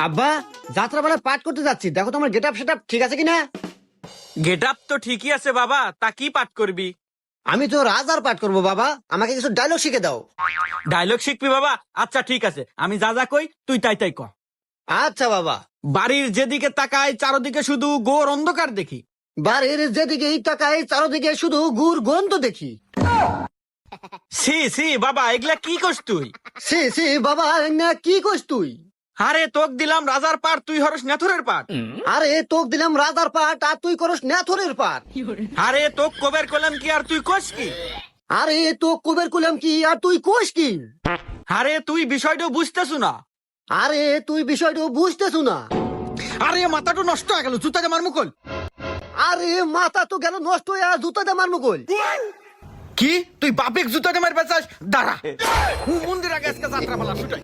আব্বা, যাত্রাপালা পাঠ করতে যাচ্ছি, দেখো তোমার গেট আপ সেট ঠিক আছে কিনা। গেট আপ তো ঠিকই আছে বাবা, তা কি পাঠ করবি? আমি তো রাজার পাঠ করবো বাবা, আমাকে কিছু ডায়লগ শিখে দাও। ডায়লগ শিখবি বাবা? আচ্ছা ঠিক আছে, আমি যা যা কই তুই তাই তাই ক। আচ্ছা বাবা। বাড়ির যেদিকে তাকাই চারদিকে শুধু ঘোর অন্ধকার দেখি। বাড়ির যেদিকে তাকাই চারদিকে শুধু গুড় গন্ধ দেখি। সি সি বাবা, এগুলা কি কস তুই? সে সে বাবা, না কি কইস তুই? আরে তোক দিলাম রাজার পাঠ, তুই হরস নেথুরের পাঠ। আরে তোক দিলাম রাজার পাঠ আর তুই করস নেথরের পাঠ। আরে তোক কবের কলাম কি আর তুই কস কি? আরে তো কুবের কুলাম কি আর তুই কোষ কি? আরে তুই বিষয়টা বুঝতেছু না। আরে তুই বিষয়টা বুঝতেছ না। আরে মাথাটা নষ্ট হয়ে গেল, জুতা মার মুকল। আরে মাথা তো গেল নষ্ট হয়ে, আর জুতা দিয়ে মারমু কই? কি তুই বাপেক জুতা মার বেচাস? দাঁড়া, মন্দির আগে আজকে যাত্রা পালা শুটাই।